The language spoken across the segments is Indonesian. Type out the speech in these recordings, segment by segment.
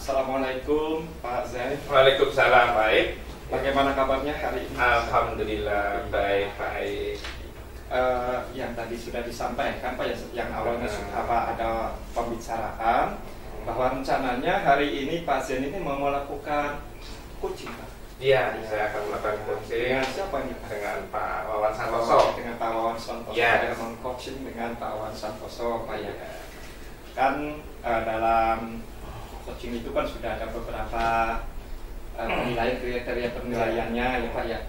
Assalamualaikum Pak Zain. Waalaikumsalam, baik. Bagaimana kabarnya hari ini? Alhamdulillah baik. Yang tadi sudah disampaikan Pak, yang awalnya ada pembicaraan bahwa rencananya hari ini Pak Zain ini mau melakukan coaching, Pak. Iya, saya akan melakukan coaching Dengan siapa nih, Pak? dengan Pak Wawan Santoso. Dengan Pak Wawan Santoso. Ya. Coaching dengan Pak Wawan Santoso, Pak ya. Kan dalam coaching itu kan sudah ada beberapa penilaian, kriteria penilaiannya ya Pak ya.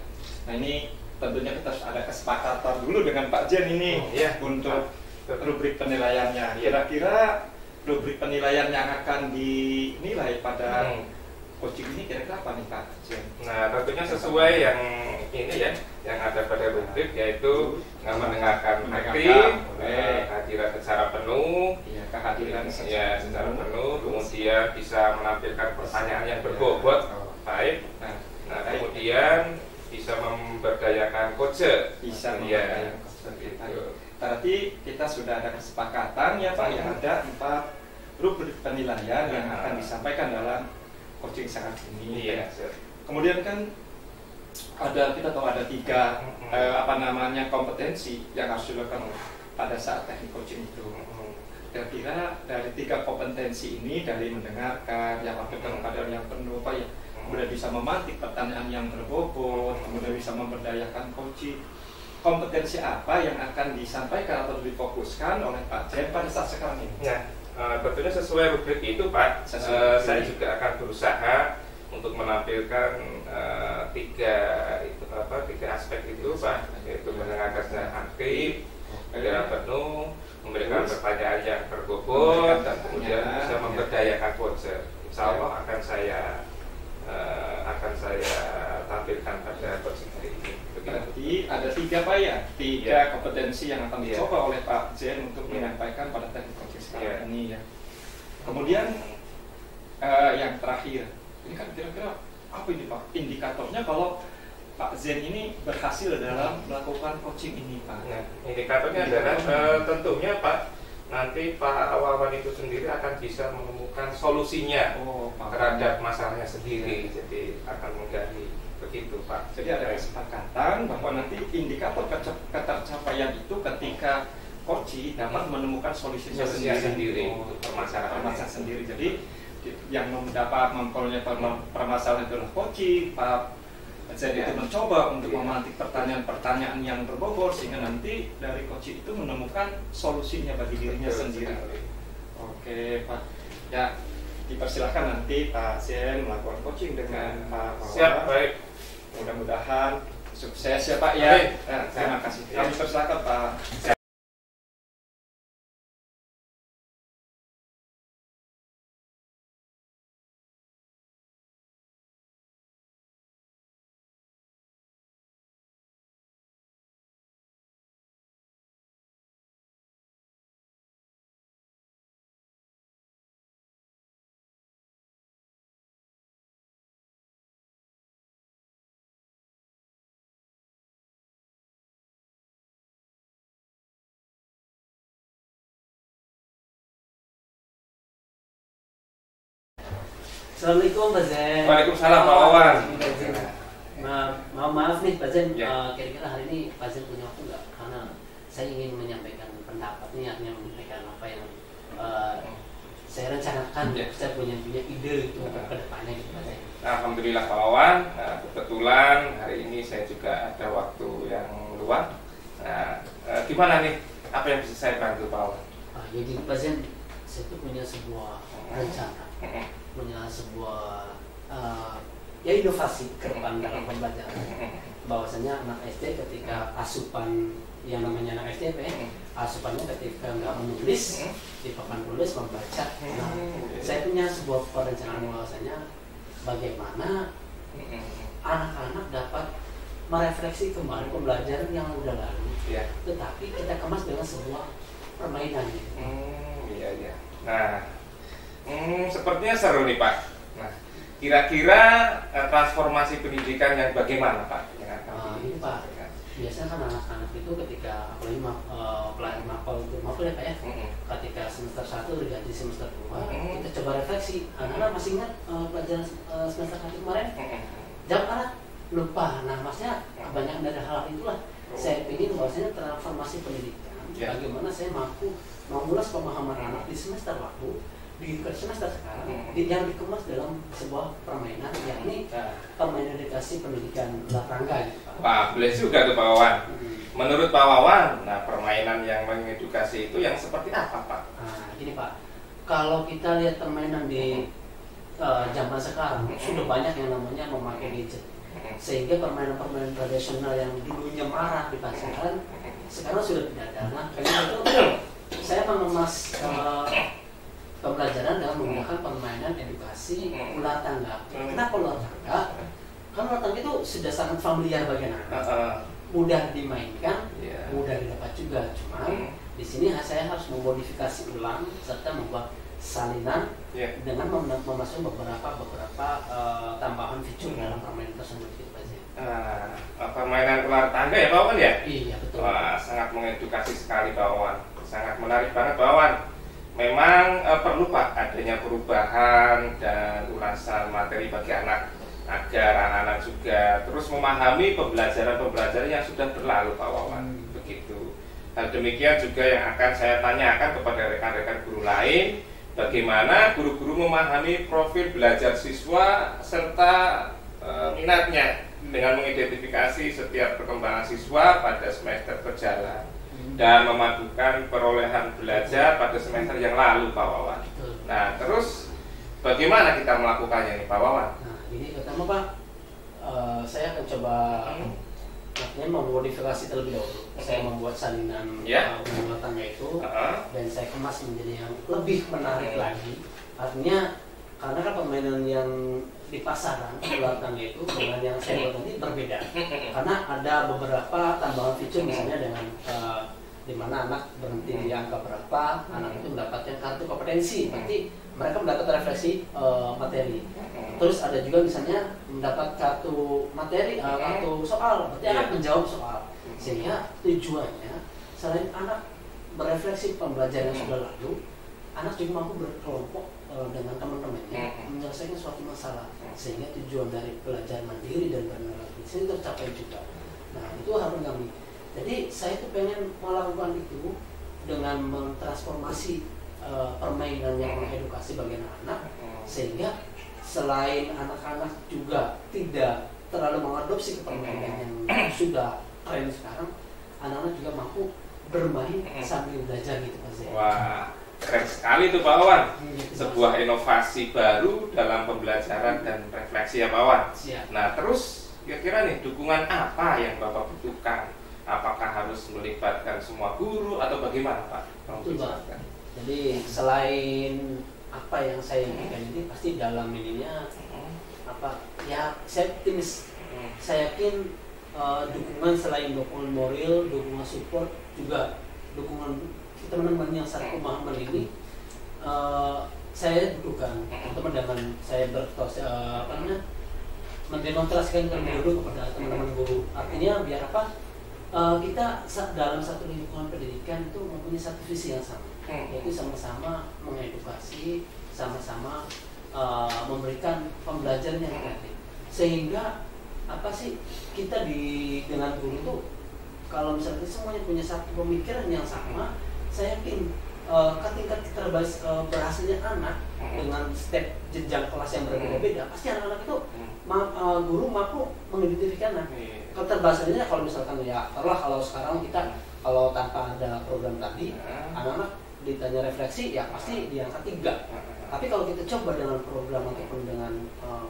Nah ini tentunya kita harus ada kesepakatan dulu dengan Pak Jen ini untuk rubrik penilaiannya. Kira-kira rubrik penilaian yang akan dinilai pada coaching ini kira-kira apa nih Pak Jen? Nah tentunya sesuai yang ini ya, yang ada pada rubrik, yaitu mendengarkan aktif, kehadiran secara penuh, kehadiran secara penuh, kemudian bisa menampilkan pertanyaan yang berbobot, baik. Nah kemudian bisa memberdayakan coach. Bisa ya. Berarti kita sudah ada kesepakatan ya Pak, yang ada 4 rubrik penilaian yang akan disampaikan dalam coaching saat ini. Iya. Kemudian kan kita tahu ada 3 kompetensi yang harus dilakukan pada saat teknik coaching itu. Kira-kira dari 3 kompetensi ini, dari mendengarkan, yang waktukan keadaan yang penuh, Pak ya, kemudian bisa memantik pertanyaan yang berbobot, kemudian bisa memberdayakan coaching. Kompetensi apa yang akan disampaikan atau difokuskan oleh Pak Jen pada saat sekarang ini? Ya, tentunya sesuai rubrik itu Pak. Saya juga akan berusaha untuk menampilkan 3 aspek itu Pak, yaitu mendengarkan secara aktif, secara penuh, memberikan pertanyaan yang berbobot, dan kemudian bisa memberdayakan coach. Insya Allah akan saya tampilkan pada coaching hari ini. Berarti ada 3 Pak ya, 3 kompetensi yang akan dicoba oleh Pak Jen untuk menyampaikan pada teknik coaching sekarang ini ya. Kemudian yang terakhir, ini kan kira-kira apa ini Pak indikatornya kalau Pak Zen ini berhasil dalam melakukan coaching ini Pak? Nah, indikatornya adalah tentunya Pak, nanti Pak Wawan itu sendiri akan bisa menemukan solusinya terhadap masalahnya sendiri. Jadi akan menggali begitu Pak. Jadi ada kesepakatan bahwa nanti indikator ketercapaian itu ketika coach dapat menemukan solusinya sendiri untuk permasalahan sendiri. Jadi yang dapat memperoleh permasalahan itulah coach, Pak Zen itu mencoba untuk memantik pertanyaan-pertanyaan yang berbobot sehingga nanti dari coach itu menemukan solusinya bagi dirinya sendiri. Oke Pak, ya dipersilahkan nanti Pak Zen melakukan coaching dengan Pak Wawan. Siap, baik. Mudah-mudahan sukses ya Pak ya. Terima kasih. Kami persilahkan Pak. Assalamualaikum Pak Zen. Waalaikumsalam Pak Wawan. Maaf nih Pak Zen, kira-kira hari ini Pak Zen punya waktu nggak? Karena saya ingin menyampaikan pendapat nih, artinya menyampaikan apa yang saya rencanakan. Saya punya ide itu untuk kedepannya gitu Pak Zen. Alhamdulillah Pak Wawan, kebetulan hari ini saya juga ada waktu yang luang. Nah, gimana nih? Apa yang bisa saya bantu Pak Wawan? Jadi Pak Zen, saya tuh punya sebuah rencana, punya sebuah inovasi ke depan dalam pembelajaran. Bahwasanya anak SD ketika asupan yang namanya anak SD asupannya ketika nggak menulis di papan tulis membaca. Nah, saya punya sebuah perencanaan bahwasanya bagaimana anak-anak dapat merefleksi kembali pembelajaran yang udah lalu, tetapi kita kemas dengan sebuah permainan. Iya. Nah, sepertinya seru nih Pak. Nah, kira-kira transformasi pendidikan yang bagaimana Pak? Ini Pak, biasanya kan anak-anak itu ketika apalagi pelajar mapel ya Pak ya, ketika semester 1 diganti semester 2, kita coba refleksi, anak-anak masih ingat pelajaran semester 1 kemarin? Jawab anak lupa. Nah maksudnya kebanyakan dari hal itulah saya ingin bahwasanya transformasi pendidikan, bagaimana saya mampu mengulas pemahaman anak di semester lalu di semester sekarang yang dikemas dalam sebuah permainan, yakni permainan edukasi pendidikan luar tangga gitu Pak. Wah, boleh juga tuh Pak Wawan. Menurut Pak Wawan, nah permainan yang mengedukasi itu yang seperti apa Pak? Nah gini Pak, kalau kita lihat permainan di zaman sekarang sudah banyak yang namanya memakai gadget, sehingga permainan-permainan tradisional yang dulunya marak di pasaran sekarang sudah tidak ada. Nah karena itu saya mengemas pembelajaran dengan menggunakan permainan edukasi ular tangga. Kenapa ular tangga? Karena ular tangga itu sudah sangat familiar bagi anak-anak, mudah dimainkan, mudah didapat juga. Cuman di sini saya harus memodifikasi ulang serta membuat salinan dengan memasukkan beberapa tambahan fitur dalam permainan tersebut gitu Pak. Permainan ular tangga ya Pak Wawan ya? Iya betul. Wah, sangat mengedukasi sekali Pak Wawan. Sangat menarik banget Pak Wawan. Memang perlu Pak adanya perubahan dan ulasan materi bagi anak agar anak-anak juga terus memahami pembelajaran yang sudah berlalu Pak Wawan. Begitu. Hal demikian juga yang akan saya tanyakan kepada rekan-rekan guru lain, bagaimana guru-guru memahami profil belajar siswa serta minatnya dengan mengidentifikasi setiap perkembangan siswa pada semester berjalan dan memadukan perolehan belajar pada semester yang lalu Pak Wawan. Nah terus bagaimana kita melakukannya nih Pak Wawan? Nah ini pertama Pak, saya akan coba artinya memodifikasi terlebih dahulu. Saya membuat salinan ular tangga itu dan saya kemas menjadi yang lebih menarik lagi. Artinya karena kan permainan yang di pasaran ular tangga itu dengan yang saya buat nanti berbeda. Karena ada beberapa tambahan fitur misalnya dengan di mana anak berhenti di angka berapa, anak itu mendapatkan kartu kompetensi, berarti mereka mendapat refleksi materi. Terus ada juga misalnya mendapat kartu materi, kartu soal, berarti anak menjawab soal. Sehingga tujuannya selain anak berefleksi pembelajaran yang sudah lalu, anak juga mampu berkelompok dengan teman-temannya menyelesaikan suatu masalah, sehingga tujuan dari belajar mandiri dan beranalis tercapai juga. Nah itu harapan kami. Jadi saya tuh pengen melakukan itu dengan mentransformasi permainan yang mengedukasi bagi anak-anak, sehingga selain anak-anak juga tidak terlalu mengadopsi ke permainan yang sudah tren sekarang, anak-anak juga mampu bermain sambil belajar gitu Pak Zee. Wah, keren sekali tuh Pak Wawan. Sebuah inovasi baru dalam pembelajaran dan refleksi ya Pak Wawan. Nah terus kira-kira nih dukungan apa yang Bapak butuhkan? Apakah harus melibatkan semua guru atau bagaimana Pak? Betul Pak. Jadi selain apa yang saya inginkan ini pasti dalam ininya apa ya, saya optimis. Saya yakin dukungan selain dukungan moral, dukungan support, juga dukungan teman-teman yang sangat pemahaman ini saya butuhkan teman-teman dengan saya mendemonstrasikan terlebih dahulu kepada teman-teman guru. Artinya biar apa? Kita dalam satu lingkungan pendidikan itu mempunyai satu visi yang sama, yaitu sama-sama mengedukasi, sama-sama memberikan pembelajaran yang kreatif. Sehingga apa sih kita dengan guru itu kalau misalnya semuanya punya satu pemikiran yang sama, saya yakin tingkat berhasilnya anak dengan step jenjang kelas yang berbeda-beda, pasti anak-anak itu guru mampu mengidentifikasi anak. Keterbatasannya kalau misalkan ya kalau sekarang kita kalau tanpa ada program tadi, anak-anak ditanya refleksi ya pasti di angka 3. Tapi kalau kita coba dengan program ataupun dengan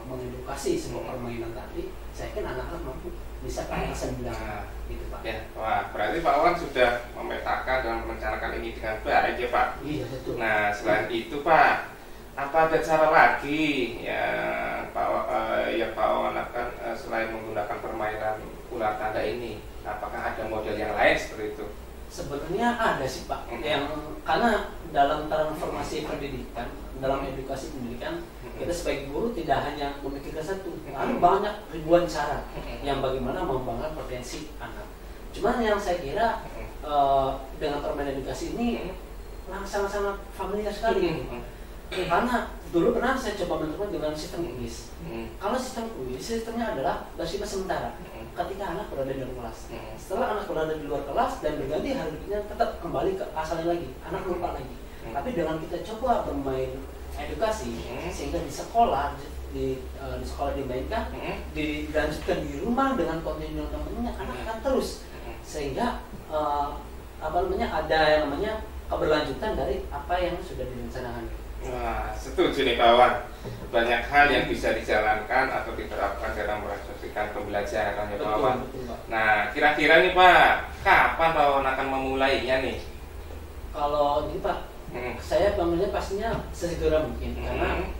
mengedukasi sebuah permainan tadi, saya yakin anak-anak mampu bisa ke angka 9 gitu Pak. Ya, wah berarti Pak Wawan sudah memetakan dan merencanakan ini dengan baik ya Pak. Iya betul. Nah selain itu Pak, apa ada cara lagi ya Pak Wawan akan selain menggunakan permainan ular tangga ini, apakah ada model yang lain seperti itu? Sebenarnya ada sih Pak, yang karena dalam transformasi pendidikan, dalam edukasi pendidikan, kita sebagai guru tidak hanya memikirkan satu, ada banyak ribuan cara yang bagaimana membangun potensi anak. Cuman yang saya kira dengan permainan edukasi ini sangat-sangat familiar sekali. Karena dulu pernah saya coba mencoba dengan sistem kuis. Kalau sistem kuis, sistemnya adalah bersifat sementara. Ketika anak berada di dalam kelas, setelah anak berada di luar kelas dan berganti hari berikutnya tetap kembali ke asalnya lagi, anak lupa lagi. Tapi dengan kita coba bermain edukasi, sehingga di sekolah di sekolah dimainkan, dilanjutkan di rumah dengan kontinu teman-temannya, anak akan terus, sehingga ada yang namanya keberlanjutan dari apa yang sudah direncanakan. Wah, setuju nih Pak Wawan. Banyak hal yang bisa dijalankan atau diterapkan dalam proses pembelajaran ya Pak Wawan. Nah, kira-kira nih Pak, kapan Pak Wawan akan memulainya nih? Kalau ini Pak, saya bangunnya pastinya sesegera mungkin, karena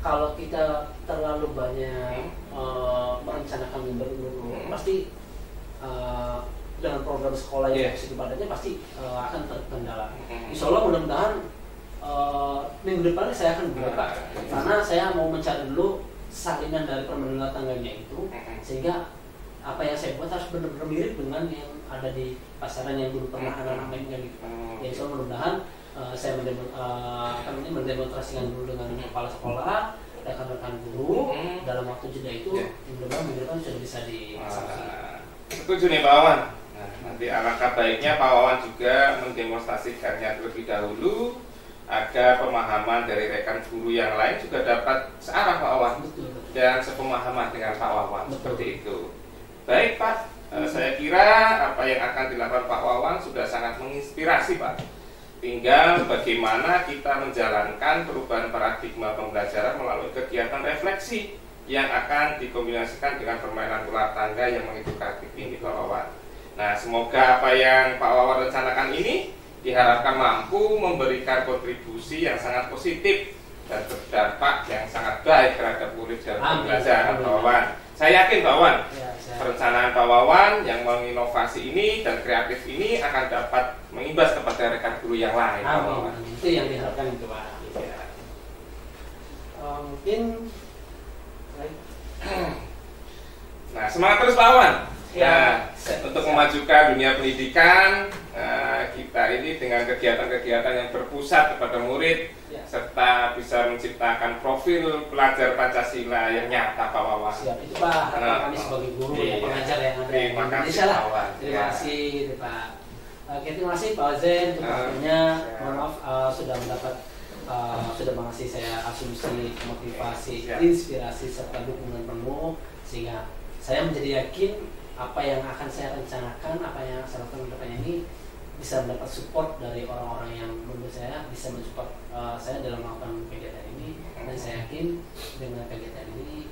kalau kita terlalu banyak merencanakan dulu, pasti dengan program sekolah yang fokus padanya pasti akan terkendala. Insya Allah mudah-mudahan minggu depan saya akan buat Pak, karena saya mau mencari dulu salinan dari permainan tangganya itu, sehingga apa yang saya buat harus benar-benar mirip dengan yang ada di pasaran yang dulu pernah anak-anak mainnya gitu. Jadi so mudah-mudahan saya mendemonstrasikan dulu dengan kepala sekolah, rekan-rekan guru dalam waktu jeda itu, mudah-mudahan minggu depan sudah bisa dieksekusi. Setuju nih Pak Wawan. Nah, nanti alangkah baiknya Pak Wawan juga mendemonstrasikannya terlebih dahulu, agar pemahaman dari rekan guru yang lain juga dapat searah Pak Wawan dan sepemahaman dengan Pak Wawan. Seperti itu. Baik Pak, saya kira apa yang akan dilakukan Pak Wawan sudah sangat menginspirasi Pak. Tinggal bagaimana kita menjalankan perubahan paradigma pembelajaran melalui kegiatan refleksi yang akan dikombinasikan dengan permainan ular tangga yang mengedukatif ini Pak Wawan. Nah, semoga apa yang Pak Wawan rencanakan ini diharapkan mampu memberikan kontribusi yang sangat positif dan berdampak yang sangat baik terhadap murid dan pembelajaran Pak Wawan. Saya yakin Pak Wawan, perencanaan Pak Wawan yang menginovasi ini dan kreatif ini akan dapat mengimbas kepada rekan guru yang lain. Pak Wawan. Itu yang diharapkan itu Pak. Ya. Mungkin. Nah, semangat terus Pak Wawan. Nah, untuk memajukan dunia pendidikan, kita ini dengan kegiatan-kegiatan yang berpusat kepada murid, serta bisa menciptakan profil pelajar Pancasila yang nyata Pak Wawan. Siap, itu Pak, harapan kami sebagai guru dan pengajar yang ada di Indonesia lah. Terima kasih Pak. Oke, terima kasih Pak Zen untuk waktunya. Mohon maaf sudah mengasih saya asumsi, motivasi, inspirasi serta dukungan penuh, sehingga saya menjadi yakin apa yang akan saya rencanakan, apa yang saya lakukan kedepannya ini bisa mendapat support dari orang-orang yang menurut saya bisa mensupport saya dalam melakukan kegiatan ini. Dan saya yakin dengan kegiatan ini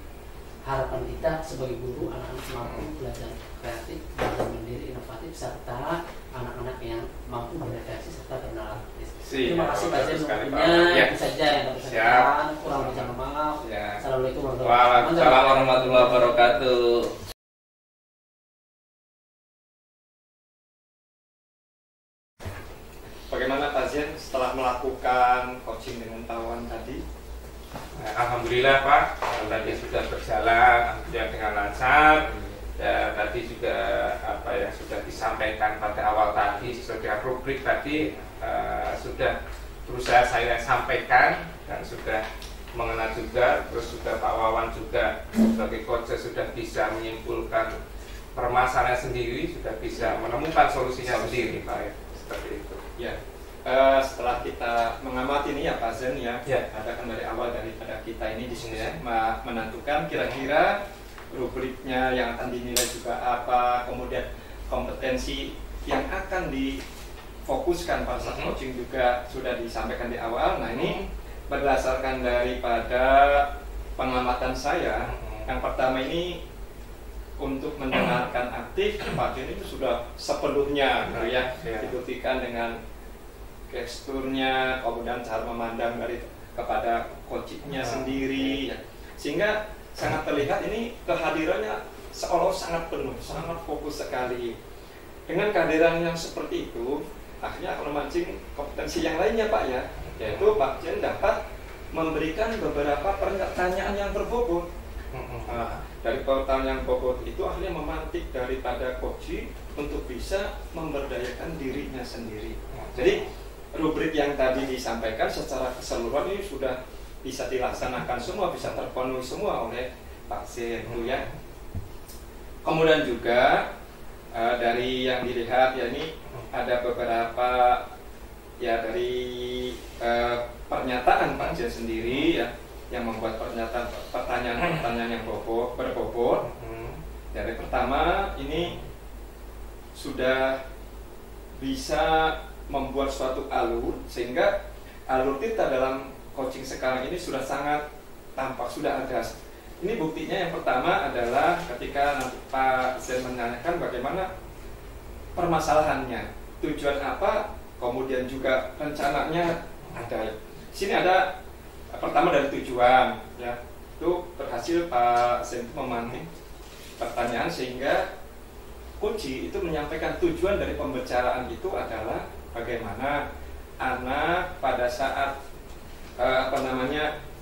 harapan kita sebagai guru, anak-anak mampu belajar kreatif, belajar mandiri, inovatif, serta anak-anak yang mampu berkreasi serta bernalar. Terima kasih Pak Zen waktunya. Itu saja yang dapat saya sampaikan. Kurang lebih maaf. Assalamualaikum warahmatullahi wabarakatuh. Bagaimana Pak Zen setelah melakukan coaching dengan Pak Wawan tadi? Alhamdulillah Pak, tadi sudah berjalan dengan lancar. Dan tadi juga apa yang sudah disampaikan pada awal tadi sesuai dengan rubrik tadi sudah berusaha saya sampaikan dan sudah mengenal juga. Terus sudah Pak Wawan juga sebagai coach sudah bisa menyimpulkan permasalahan sendiri, sudah bisa menemukan solusinya sendiri Pak, ya. Seperti itu. Ya, setelah kita mengamati ini ya Pak Zen ya, katakan dari awal daripada kita ini diskusi menentukan kira-kira rubriknya yang akan dinilai juga apa, kemudian kompetensi yang akan difokuskan pada saat coaching juga sudah disampaikan di awal. Nah ini berdasarkan daripada pengamatan saya, yang pertama ini untuk mendengarkan aktif, Pak Jen itu sudah sepenuhnya gitu ya, dibuktikan dengan gesturnya, kemudian cara memandang dari kepada coachingnya sendiri, sehingga sangat terlihat ini kehadirannya seolah sangat penuh, sangat fokus sekali. Dengan kehadiran yang seperti itu, akhirnya akan memancing kompetensi yang lainnya Pak ya, yaitu Pak Jen dapat memberikan beberapa pertanyaan yang berbobot Dari pertanyaan bobot itu akhirnya memantik daripada koji untuk bisa memberdayakan dirinya sendiri. Jadi rubrik yang tadi disampaikan secara keseluruhan ini sudah bisa dilaksanakan semua, bisa terpenuhi semua oleh pasien itu ya. Kemudian juga dari yang dilihat ya, ini ada beberapa ya dari pernyataan pasien sendiri ya, yang membuat pertanyaan-pertanyaan yang berbobot. Dari pertama ini sudah bisa membuat suatu alur, sehingga alur kita dalam coaching sekarang ini sudah sangat tampak, sudah ada. Ini buktinya yang pertama adalah ketika nanti Pak Zen menanyakan bagaimana permasalahannya, tujuan apa, kemudian juga rencananya ada. Sini ada pertama dari tujuan ya, itu berhasil Pak Zen memantik pertanyaan sehingga kunci itu menyampaikan tujuan dari pembicaraan itu adalah bagaimana anak pada saat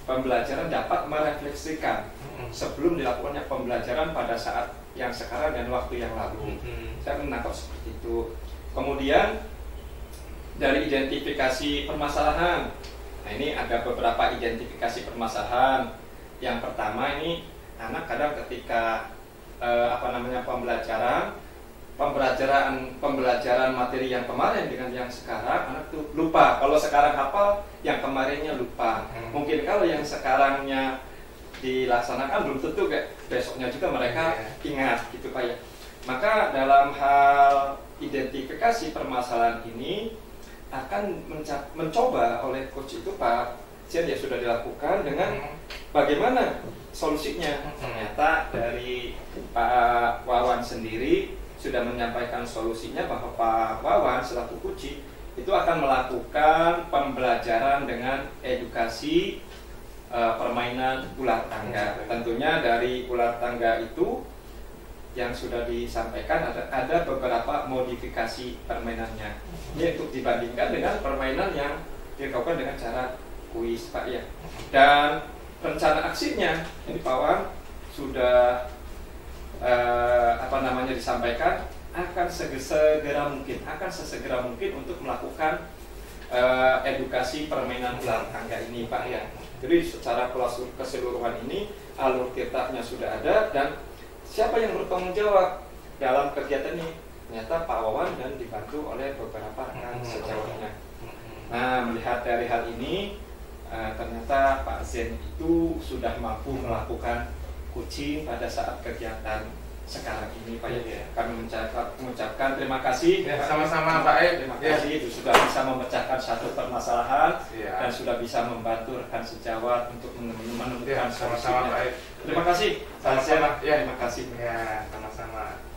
pembelajaran dapat merefleksikan sebelum dilakukannya pembelajaran pada saat yang sekarang dan waktu yang lalu. Saya menangkap seperti itu. Kemudian dari identifikasi permasalahan. Nah, ini ada beberapa identifikasi permasalahan. Yang pertama ini anak kadang ketika pembelajaran materi yang kemarin dengan yang sekarang, anak tuh lupa. Kalau sekarang hafal, yang kemarinnya lupa. Mungkin kalau yang sekarangnya dilaksanakan belum tentu besoknya juga mereka ingat gitu Pak ya. Maka dalam hal identifikasi permasalahan ini akan mencoba oleh coach itu Pak Jen ya, sudah dilakukan dengan bagaimana solusinya. Ternyata dari Pak Wawan sendiri sudah menyampaikan solusinya bahwa Pak Wawan selaku coach itu akan melakukan pembelajaran dengan edukasi permainan ular tangga. Tentunya dari ular tangga itu yang sudah disampaikan ada beberapa modifikasi permainannya. Ini untuk dibandingkan dengan permainan yang dilakukan dengan cara kuis Pak ya. Dan rencana aksinya ini Pak Wan sudah disampaikan akan sesegera mungkin untuk melakukan edukasi permainan ular tangga ini Pak ya. Jadi secara keseluruhan ini alur tirtanya sudah ada, dan siapa yang bertanggung jawab dalam kegiatan ini? Ternyata Pak Wawan dan dibantu oleh beberapa rekan sejawatnya. Nah, melihat dari hal ini ternyata Pak Zen itu sudah mampu melakukan coaching pada saat kegiatan sekarang ini Pak ya. Kami mengucapkan terima kasih. Ya, sama-sama Pak Ed. Terima kasih itu sudah bisa memecahkan satu permasalahan dan sudah bisa membantu rekan sejawat untuk menemukan sama-sama Pak Ed. Terima kasih. Sama-sama. Terima kasih. Ya, sama-sama.